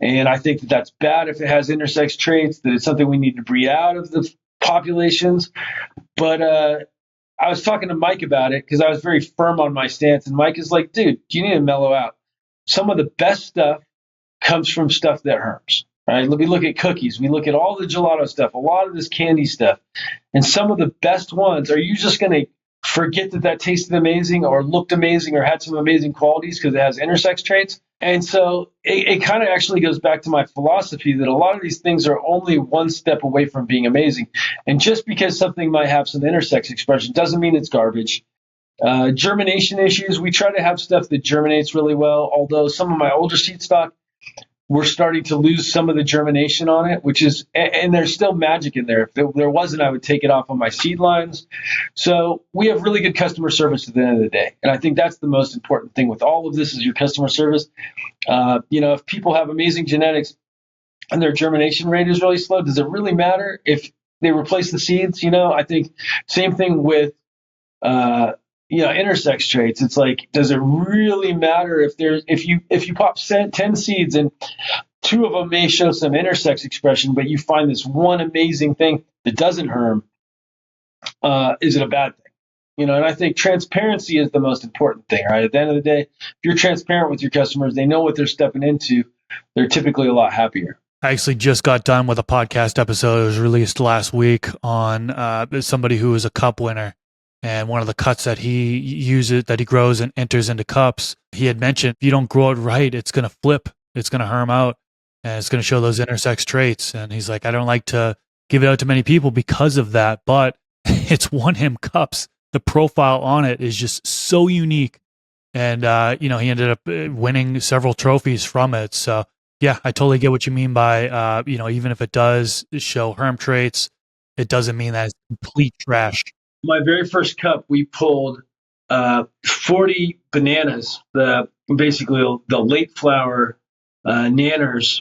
And I think that that's bad if it has intersex traits, that it's something we need to breed out of the populations. But I was talking to Mike about it because I was very firm on my stance. And Mike is like, dude, you need to mellow out. Some of the best stuff comes from stuff that harms. Right? We look at cookies. We look at all the gelato stuff, a lot of this candy stuff. And some of the best ones, are you just going to forget that tasted amazing or looked amazing or had some amazing qualities because it has intersex traits? And so it kind of actually goes back to my philosophy that a lot of these things are only one step away from being amazing. And just because something might have some intersex expression doesn't mean it's garbage. Germination issues, we try to have stuff that germinates really well, although some of my older seed stock, we're starting to lose some of the germination on it, and there's still magic in there. If there wasn't, I would take it off on my seed lines. So we have really good customer service at the end of the day. And I think that's the most important thing with all of this is your customer service. If people have amazing genetics and their germination rate is really slow, does it really matter if they replace the seeds? I think same thing with, intersex traits. It's like, does it really matter if you pop 10 seeds and 2 of them may show some intersex expression, but you find this one amazing thing that doesn't harm? Is it a bad thing? And I think transparency is the most important thing, right? At the end of the day, if you're transparent with your customers, they know what they're stepping into. They're typically a lot happier. I actually just got done with a podcast episode. It was released last week on somebody who was a cup winner. And one of the cuts that he uses, that he grows and enters into cups, he had mentioned, if you don't grow it right, it's going to flip, it's going to harm out, and it's going to show those intersex traits. And he's like, I don't like to give it out to many people because of that, but it's one him cups. The profile on it is just so unique. And, he ended up winning several trophies from it. So, yeah, I totally get what you mean by, even if it does show herm traits, it doesn't mean that it's complete trash. My very first cup, we pulled 40 bananas, basically the late flower nanners.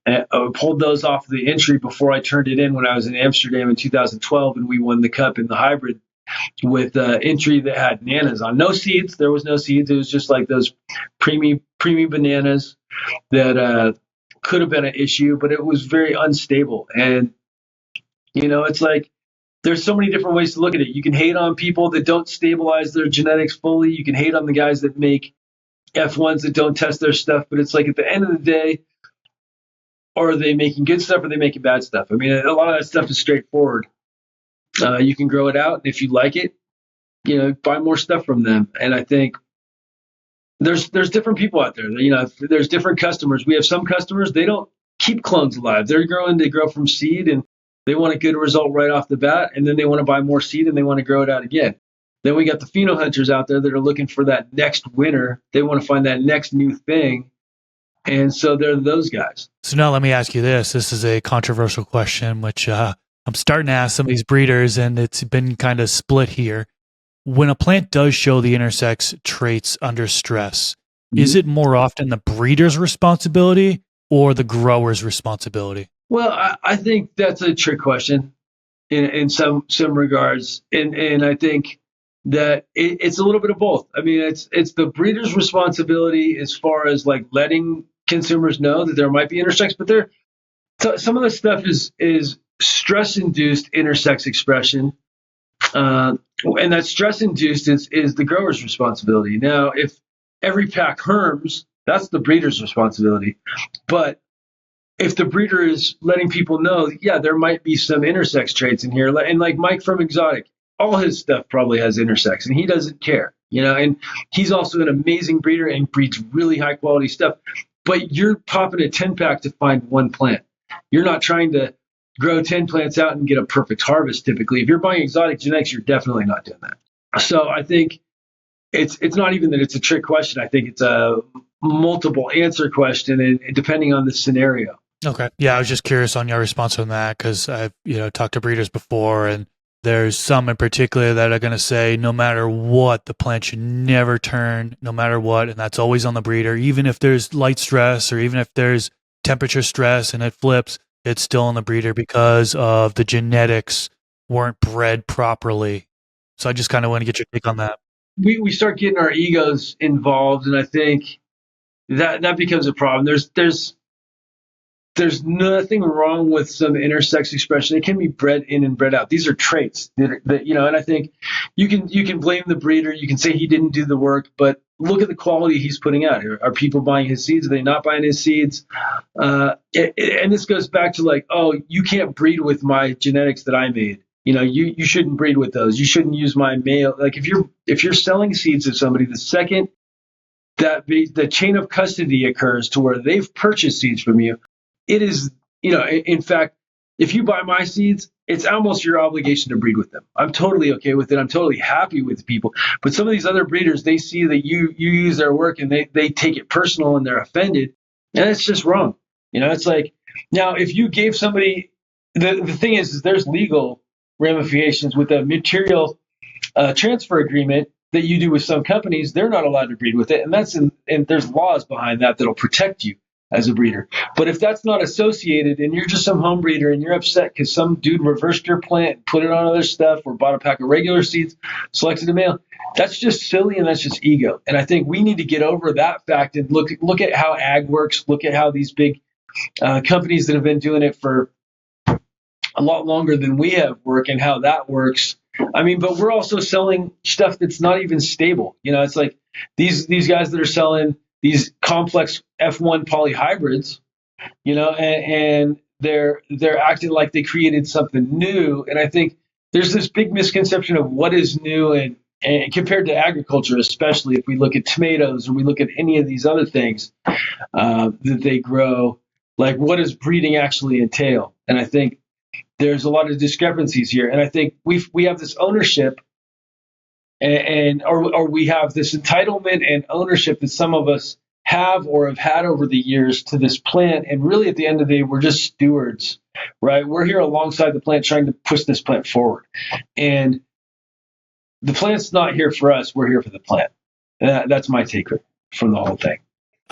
I pulled those off the entry before I turned it in when I was in Amsterdam in 2012, and we won the cup in the hybrid with entry that had bananas on. No seeds. There was no seeds. It was just like those preemie bananas that could have been an issue, but it was very unstable. And, it's like, there's so many different ways to look at it. You can hate on people that don't stabilize their genetics fully. You can hate on the guys that make F1s that don't test their stuff. But it's like at the end of the day, are they making good stuff or are they making bad stuff? I mean, a lot of that stuff is straightforward. You can grow it out. And if you like it, buy more stuff from them. And I think there's different people out there. There's different customers. We have some customers, they don't keep clones alive. They grow from seed, and they want a good result right off the bat, and then they want to buy more seed and they want to grow it out again. Then we got the phenohunters out there that are looking for that next winner. They want to find that next new thing. And so they're those guys. So now let me ask you this. This is a controversial question, which I'm starting to ask some of these breeders, and it's been kind of split here. When a plant does show the intersex traits under stress, is it more often the breeder's responsibility or the grower's responsibility? Well, I think that's a trick question in some regards, and I think that it's a little bit of both. I mean, it's the breeder's responsibility as far as like letting consumers know that there might be intersex, but some of the stuff is stress-induced intersex expression, and that stress-induced is the grower's responsibility. Now, if every pack herms, That's the breeder's responsibility. But if the breeder is letting people know, yeah, there might be some intersex traits in here, and like Mike from Exotic, all his stuff probably has intersex, and he doesn't care, and he's also an amazing breeder and breeds really high quality stuff. But you're popping a 10-pack to find one plant. You're not trying to grow 10 plants out and get a perfect harvest. Typically, if you're buying exotic genetics, you're definitely not doing that. So I think it's not even that it's a trick question. I think it's a multiple answer question, and depending on the scenario. Okay. Yeah, I was just curious on your response on that because I've talked to breeders before, and there's some in particular that are going to say no matter what, the plant should never turn, no matter what, and that's always on the breeder. Even if there's light stress or even if there's temperature stress and it flips, it's still on the breeder because of the genetics weren't bred properly. So I just kind of want to get your take on that. We start getting our egos involved, and I think that becomes a problem. There's nothing wrong with some intersex expression. It can be bred in and bred out. These are traits that and I think you can blame the breeder. You can say he didn't do the work, but look at the quality he's putting out. Are people buying his seeds? Are they not buying his seeds? And this goes back to like, oh, you can't breed with my genetics that I made. You shouldn't breed with those. You shouldn't use my male. Like if you're selling seeds to somebody, the second that the chain of custody occurs to where they've purchased seeds from you, it is, in fact, if you buy my seeds, it's almost your obligation to breed with them. I'm totally okay with it. I'm totally happy with people. But some of these other breeders, they see that you use their work and they take it personal and they're offended. And it's just wrong. It's like, now, if you gave somebody, the thing is there's legal ramifications with a material transfer agreement that you do with some companies. They're not allowed to breed with it. And there's laws behind that that'll protect you as a breeder. But if that's not associated and you're just some home breeder and you're upset because some dude reversed your plant and put it on other stuff or bought a pack of regular seeds, selected a male, that's just silly and that's just ego. And I think we need to get over that fact and look at how ag works, look at how these big companies that have been doing it for a lot longer than we have work and how that works. I mean, but we're also selling stuff that's not even stable. It's like these guys that are selling these complex F1 polyhybrids, and they're acting like they created something new. And I think there's this big misconception of what is new and compared to agriculture, especially if we look at tomatoes or we look at any of these other things that they grow, like what does breeding actually entail? And I think there's a lot of discrepancies here. And I think we have this ownership or we have this entitlement and ownership that some of us have or have had over the years to this plant. And really, at the end of the day, we're just stewards, right? We're here alongside the plant trying to push this plant forward. And the plant's not here for us. We're here for the plant. And that's my take from the whole thing.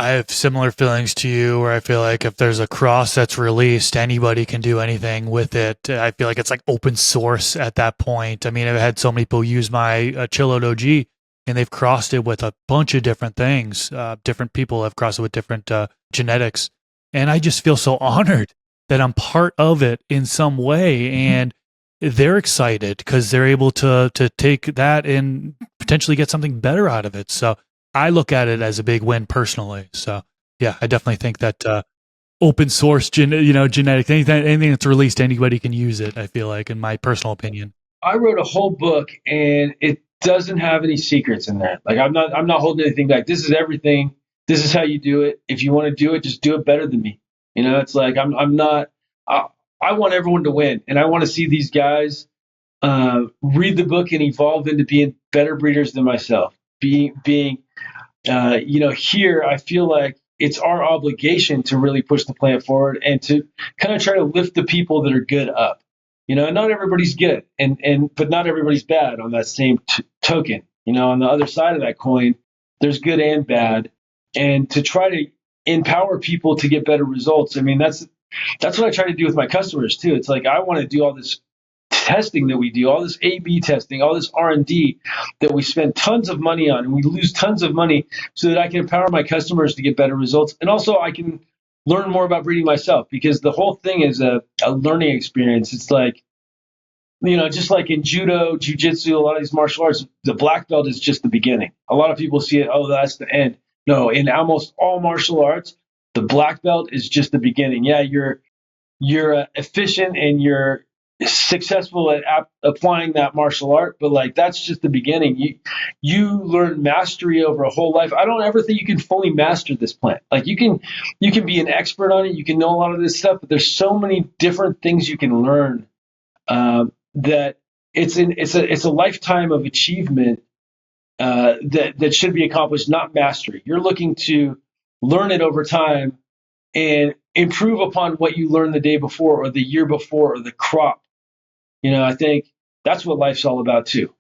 I have similar feelings to you where I feel like if there's a cross that's released, anybody can do anything with it. I feel like it's like open source at that point. I mean, I've had so many people use my Chillot OG and they've crossed it with a bunch of different things. Different people have crossed it with different genetics. And I just feel so honored that I'm part of it in some way. And they're excited because they're able to take that and potentially get something better out of it. So I look at it as a big win personally. So yeah, I definitely think that open source, genetic, anything that's released, anybody can use it. I feel like, in my personal opinion. I wrote a whole book and it doesn't have any secrets in there. Like I'm not holding anything back. This is everything. This is how you do it. If you want to do it, just do it better than me. It's like I'm not. I want everyone to win, and I want to see these guys read the book and evolve into being better breeders than myself. Being here, I feel like it's our obligation to really push the plant forward and to kind of try to lift the people that are good up. Not everybody's good, but not everybody's bad on that same token. On the other side of that coin, there's good and bad, and to try to empower people to get better results. I mean, that's what I try to do with my customers too. It's like I want to do all this testing that we do, all this A/B testing, all this R&D that we spend tons of money on, and we lose tons of money so that I can empower my customers to get better results, and also I can learn more about breeding myself, because the whole thing is a learning experience. It's like, just like in judo, jiu-jitsu, a lot of these martial arts, the black belt is just the beginning. A lot of people see it, oh, that's the end. No, in almost all martial arts, the black belt is just the beginning. Yeah, you're efficient and you're successful at applying that martial art, but like that's just the beginning. You learn mastery over a whole life. I don't ever think you can fully master this plant. Like you can be an expert on it, you can know a lot of this stuff, but there's so many different things you can learn, that it's a lifetime of achievement, that should be accomplished, not mastery. You're looking to learn it over time and improve upon what you learned the day before or the year before or the crop. I think that's what life's all about too.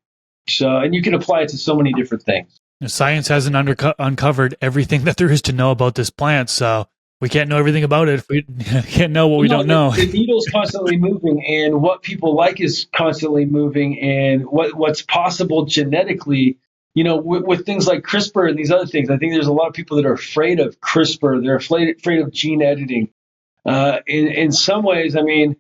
So, and you can apply it to so many different things. Science hasn't uncovered everything that there is to know about this plant, so we can't know everything about it if we can't know what we don't know. The needle's constantly moving, and what people like is constantly moving, and what's possible genetically. With things like CRISPR and these other things, I think there's a lot of people that are afraid of CRISPR. They're afraid of gene editing. In some ways, I mean,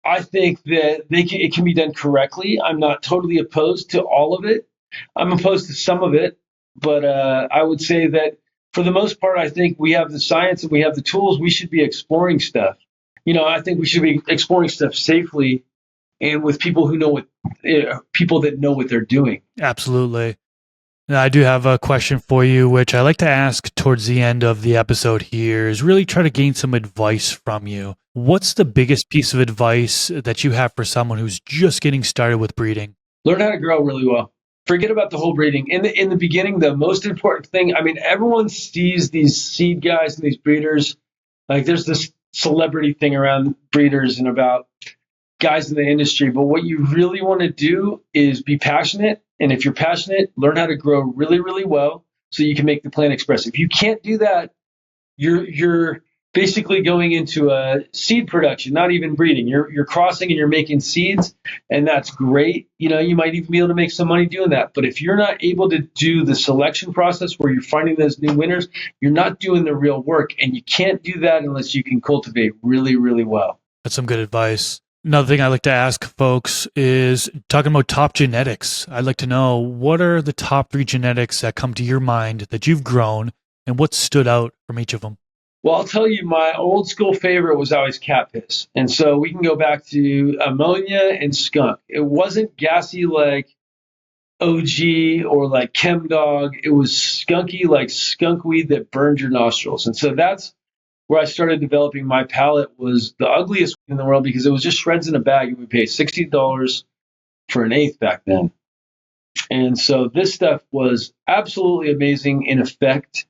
I think that it can be done correctly. I'm not totally opposed to all of it. I'm opposed to some of it, but I would say that for the most part, I think we have the science and we have the tools. We should be exploring stuff. I think we should be exploring stuff safely and with people who know people that know what they're doing. Absolutely. Now, I do have a question for you, which I like to ask towards the end of the episode here, is really try to gain some advice from you. What's the biggest piece of advice that you have for someone who's just getting started with breeding? Learn how to grow really well. Forget about the whole breeding. In the beginning, the most important thing, I mean, everyone sees these seed guys and these breeders. Like there's this celebrity thing around breeders and about guys in the industry. But what you really want to do is be passionate. And if you're passionate, learn how to grow really, really well so you can make the plant express. If you can't do that, you're basically going into a seed production, not even breeding. You're crossing and you're making seeds, and that's great. You might even be able to make some money doing that. But if you're not able to do the selection process where you're finding those new winners, you're not doing the real work, and you can't do that unless you can cultivate really, really well. That's some good advice. Another thing I like to ask folks is talking about top genetics. I'd like to know, what are the top 3 genetics that come to your mind that you've grown, and what stood out from each of them? Well, I'll tell you, my old school favorite was always cat piss. And so we can go back to ammonia and skunk. It wasn't gassy like OG or like Chem Dog. It was skunky like skunk weed that burned your nostrils. And so that's where I started developing my palate. Was the ugliest weed in the world because it was just shreds in a bag, and we paid $60 for an eighth back then. And so this stuff was absolutely amazing in effect.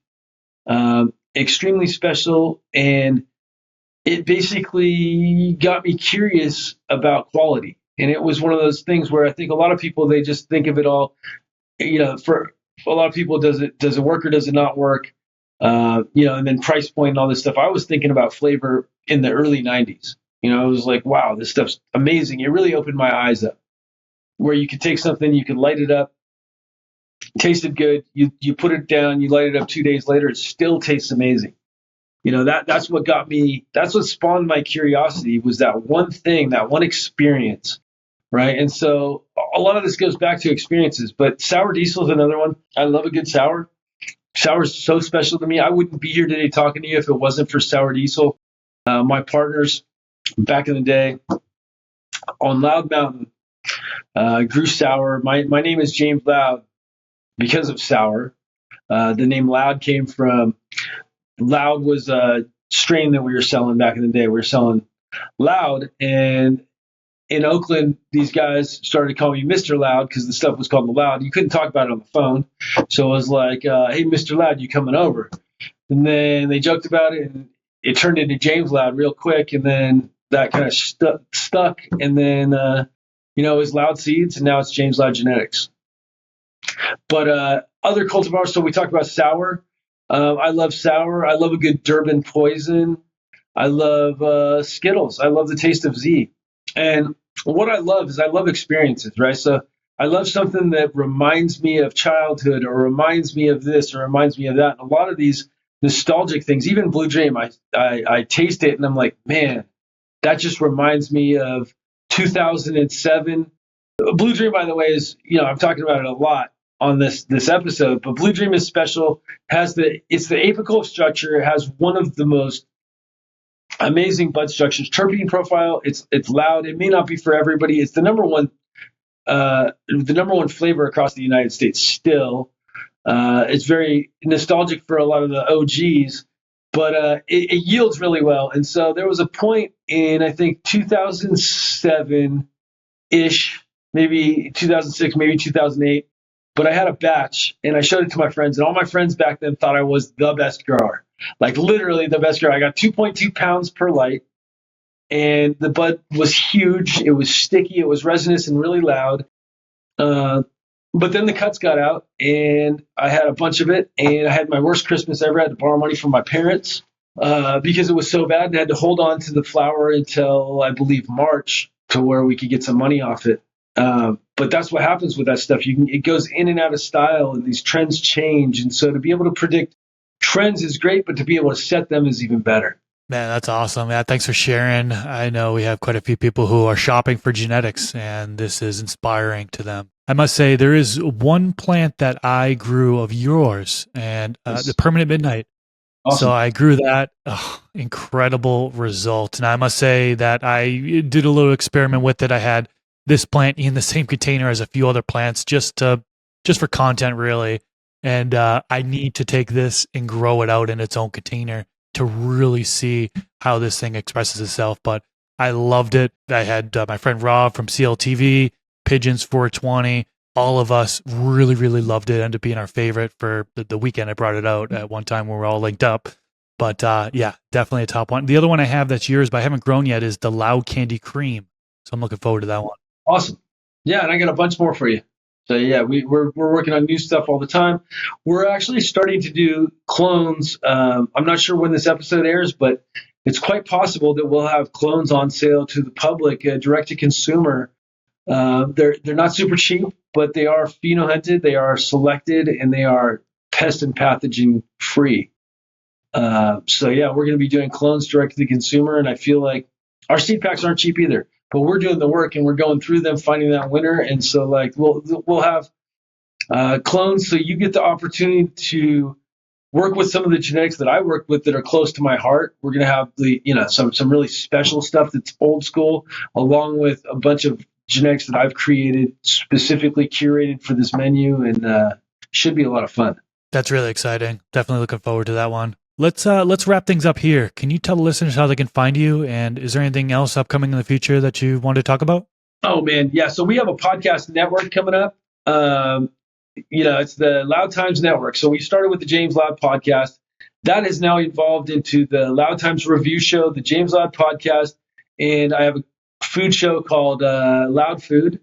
Extremely special, and it basically got me curious about quality. And it was one of those things where I think a lot of people, they just think of it all, for a lot of people, does it work or does it not work? And then price point and all this stuff. I was thinking about flavor in the early 90s. I was like, wow, this stuff's amazing. It really opened my eyes up, where you could take something, you could light it up, tasted good. You put it down, you light it up 2 days later, it still tastes amazing. That's what got me. That's what spawned my curiosity, was that one thing, that one experience, right? And so a lot of this goes back to experiences. But sour diesel is another one. I love a good sour. Sour is so special to me. I wouldn't be here today talking to you if it wasn't for sour diesel. My partners back in the day on Loud Mountain grew sour. My name is James Loud. Because of sour, the name Loud came from, Loud was a strain that we were selling back in the day. We were selling Loud, and in Oakland, these guys started calling me Mr. Loud because the stuff was called the Loud. You couldn't talk about it on the phone, so it was like, "Hey, Mr. Loud, you coming over?" And then they joked about it, and it turned into James Loud real quick, and then that kind of stuck, and then it was Loud Seeds, and now it's James Loud Genetics. But other cultivars, so we talked about sour. I love sour. I love a good Durban Poison. I love Skittles. I love the taste of Z. And what I love is I love experiences, right? So I love something that reminds me of childhood, or reminds me of this, or reminds me of that. And a lot of these nostalgic things, even Blue Dream, I taste it and I'm like, man, that just reminds me of 2007. Blue Dream, by the way, is, I'm talking about it a lot on this episode, but Blue Dream is special. It's the apical structure. It has one of the most amazing bud structures. Terpene profile. It's loud. It may not be for everybody. It's the number one flavor across the United States still. It's very nostalgic for a lot of the OGs, but it yields really well. And so there was a point in, I think, 2007-ish, maybe 2006, maybe 2008, but I had a batch and I showed it to my friends, and all my friends back then thought I was the best grower, like literally the best grower. I got 2.2 pounds per light, and the bud was huge. It was sticky. It was resinous and really loud. But then the cuts got out, and I had a bunch of it, and I had my worst Christmas ever. I had to borrow money from my parents because it was so bad, and I had to hold on to the flower until, I believe, March, to where we could get some money off it. But that's what happens with that stuff. It goes in and out of style, and these trends change. And so to be able to predict trends is great, but to be able to set them is even better. Man, that's awesome. Yeah, thanks for sharing. I know we have quite a few people who are shopping for genetics, and this is inspiring to them. I must say, there is one plant that I grew of yours, and the Permanent Midnight. Awesome. So I grew that. Incredible result. And I must say that I did a little experiment with it. I had this plant in the same container as a few other plants just for content, really. And I need to take this and grow it out in its own container to really see how this thing expresses itself. But I loved it. I had my friend Rob from CLTV, Pigeons 420. All of us really, really loved it. Ended up being our favorite for the weekend I brought it out at one time when we were all linked up. But yeah, definitely a top one. The other one I have that's yours, but I haven't grown yet, is the Loud Candy Cream. So I'm looking forward to that one. Awesome. Yeah, and I got a bunch more for you. So yeah, we're working on new stuff all the time. We're actually starting to do clones. I'm not sure when this episode airs, but it's quite possible that we'll have clones on sale to the public, direct to consumer. They're not super cheap, but they are phenohunted, they are selected, and they are pest and pathogen free. So yeah, we're going to be doing clones direct to the consumer, and I feel like our seed packs aren't cheap either. But we're doing the work, and we're going through them, finding that winner. And so, like, we'll have clones, so you get the opportunity to work with some of the genetics that I work with that are close to my heart. We're going to have some really special stuff that's old school, along with a bunch of genetics that I've created, specifically curated for this menu, and should be a lot of fun. That's really exciting. Definitely looking forward to that one. Let's wrap things up here. Can you tell the listeners how they can find you? And is there anything else upcoming in the future that you want to talk about? Oh, man. Yeah. So we have a podcast network coming up. It's the Loud Times Network. So we started with the James Loud podcast. That has now evolved into the Loud Times Review Show, the James Loud podcast. And I have a food show called Loud Food.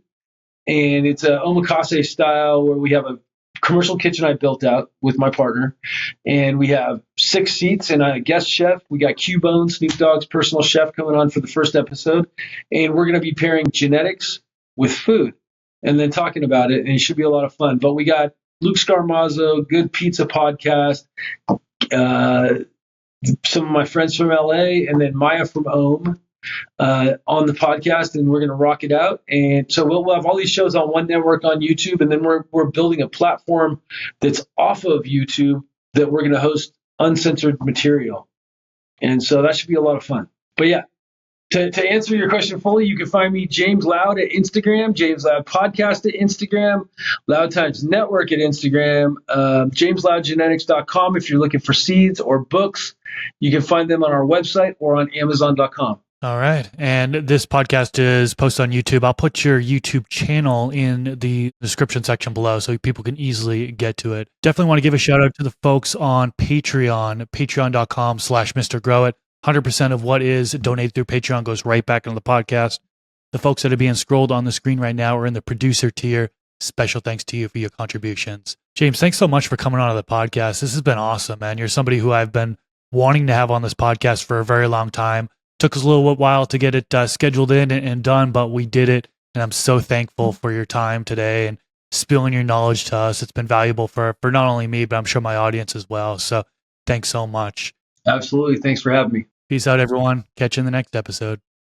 And it's a omakase style where we have a commercial kitchen I built out with my partner, and we have 6 seats and a guest chef. We got Q-Bone, Snoop Dogg's personal chef, coming on for the first episode, and we're going to be pairing genetics with food and then talking about it, and it should be a lot of fun. But we got Luke Scarmazzo, Good Pizza Podcast, some of my friends from LA, and then Maya from Ohm on the podcast, and we're going to rock it out. And so we'll have all these shows on one network on YouTube, and then we're building a platform that's off of YouTube that we're going to host uncensored material. And so that should be a lot of fun. But yeah, to answer your question fully, you can find me James Loud at Instagram, James Loud Podcast at Instagram, Loud Times Network at Instagram, JamesLoudGenetics.com if you're looking for seeds or books. You can find them on our website or on Amazon.com. All right. And this podcast is posted on YouTube. I'll put your YouTube channel in the description section below so people can easily get to it. Definitely want to give a shout out to the folks on Patreon, patreon.com/MrGrowit. 100% of what is donated through Patreon goes right back into the podcast. The folks that are being scrolled on the screen right now are in the producer tier. Special thanks to you for your contributions. James, thanks so much for coming on to the podcast. This has been awesome, man. You're somebody who I've been wanting to have on this podcast for a very long time. Took us a little while to get it scheduled in and done, but we did it. And I'm so thankful for your time today and spilling your knowledge to us. It's been valuable for not only me, but I'm sure my audience as well. So thanks so much. Absolutely. Thanks for having me. Peace out, everyone. Catch you in the next episode.